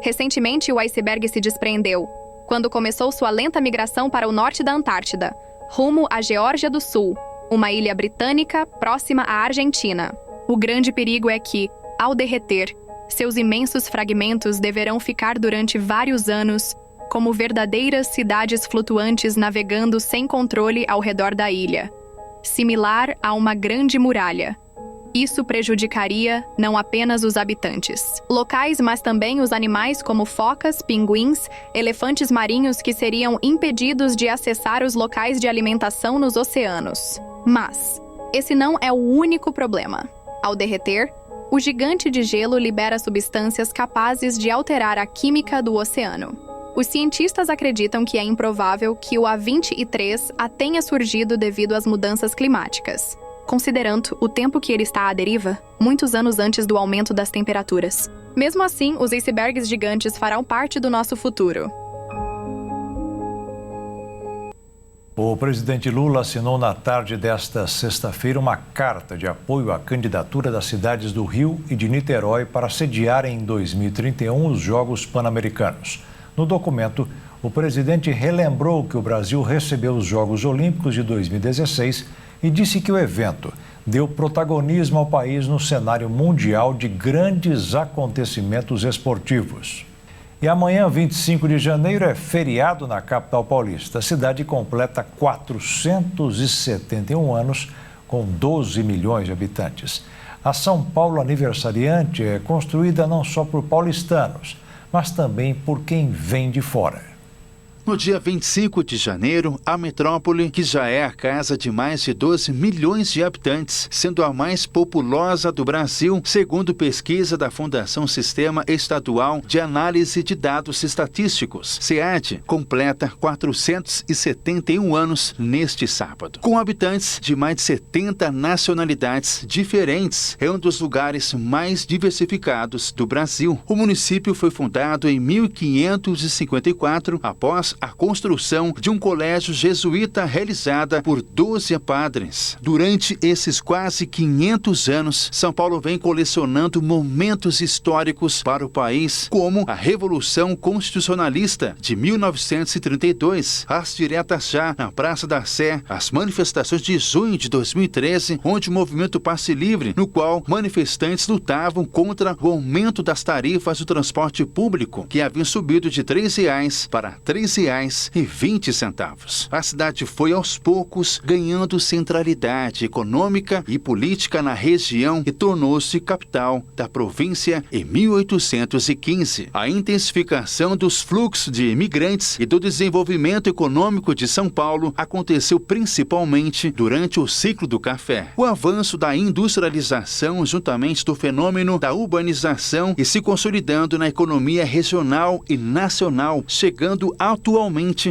Speaker 11: Recentemente, o iceberg se desprendeu quando começou sua lenta migração para o norte da Antártida, rumo à Geórgia do Sul, uma ilha britânica próxima à Argentina. O grande perigo é que, ao derreter, seus imensos fragmentos deverão ficar durante vários anos como verdadeiras cidades flutuantes navegando sem controle ao redor da ilha, similar a uma grande muralha. Isso prejudicaria não apenas os habitantes locais, mas também os animais como focas, pinguins, elefantes marinhos que seriam impedidos de acessar os locais de alimentação nos oceanos. Mas esse não é o único problema. Ao derreter, o gigante de gelo libera substâncias capazes de alterar a química do oceano. Os cientistas acreditam que é improvável que o A23 tenha surgido devido às mudanças climáticas, considerando o tempo que ele está à deriva, muitos anos antes do aumento das temperaturas. Mesmo assim, os icebergs gigantes farão parte do nosso futuro.
Speaker 1: O presidente Lula assinou na tarde desta sexta-feira uma carta de apoio à candidatura das cidades do Rio e de Niterói para sediarem em 2031 os Jogos Pan-Americanos. No documento, o presidente relembrou que o Brasil recebeu os Jogos Olímpicos de 2016 e disse que o evento deu protagonismo ao país no cenário mundial de grandes acontecimentos esportivos. E amanhã, 25 de janeiro, é feriado na capital paulista. A cidade completa 471 anos, com 12 milhões de habitantes. A São Paulo aniversariante é construída não só por paulistanos, mas também por quem vem de fora.
Speaker 12: No dia 25 de janeiro, a metrópole, que já é a casa de mais de 12 milhões de habitantes, sendo a mais populosa do Brasil, segundo pesquisa da Fundação Sistema Estadual de Análise de Dados Estatísticos, SEAD, completa 471 anos neste sábado. Com habitantes de mais de 70 nacionalidades diferentes, é um dos lugares mais diversificados do Brasil. O município foi fundado em 1554, após a construção de um colégio jesuíta realizada por 12 padres. Durante esses quase 500 anos, São Paulo vem colecionando momentos históricos para o país, como a Revolução Constitucionalista de 1932, as diretas já na Praça da Sé, as manifestações de junho de 2013, onde o movimento Passe Livre, no qual manifestantes lutavam contra o aumento das tarifas do transporte público, que haviam subido de R$ 3 para R$ 3,20. A cidade foi aos poucos ganhando centralidade econômica e política na região e tornou-se capital da província em 1815. A intensificação dos fluxos de imigrantes e do desenvolvimento econômico de São Paulo aconteceu principalmente durante o ciclo do café. O avanço da industrialização, juntamente do fenômeno da urbanização e se consolidando na economia regional e nacional, chegando atualmente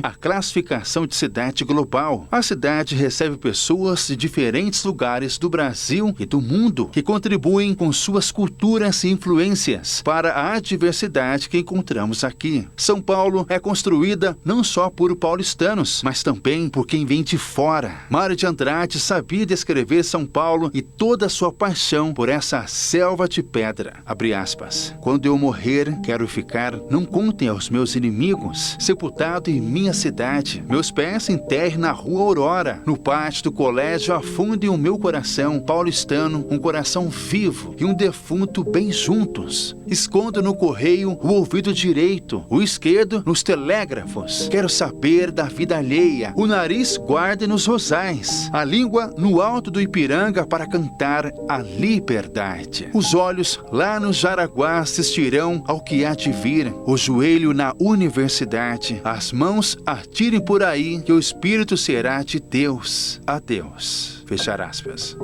Speaker 12: à classificação de cidade global. A cidade recebe pessoas de diferentes lugares do Brasil e do mundo que contribuem com suas culturas e influências para a diversidade que encontramos aqui. São Paulo é construída não só por paulistanos, mas também por quem vem de fora. Mário de Andrade sabia descrever São Paulo e toda a sua paixão por essa selva de pedra. Abre aspas. Quando eu morrer, quero ficar, não contem aos meus inimigos, sepultado enterrado em minha cidade. Meus pés enterrem na Rua Aurora. No pátio do colégio afundem o meu coração paulistano, um coração vivo e um defunto bem juntos. Escondo no correio o ouvido direito, o esquerdo nos telégrafos. Quero saber da vida alheia. O nariz guarde nos rosais. A língua no alto do Ipiranga para cantar a liberdade. Os olhos lá no Jaraguá assistirão ao que há de vir. O joelho na universidade. As mãos atirem por aí que o espírito será de Deus. Adeus. Fechar aspas.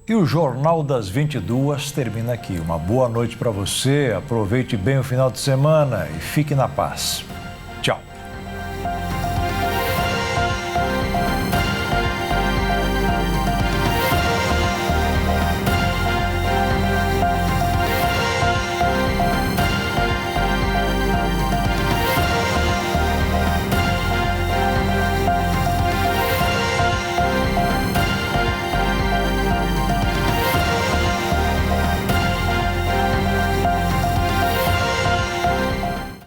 Speaker 1: E o Jornal das 22 termina aqui. Uma boa noite para você, aproveite bem o final de semana e fique na paz.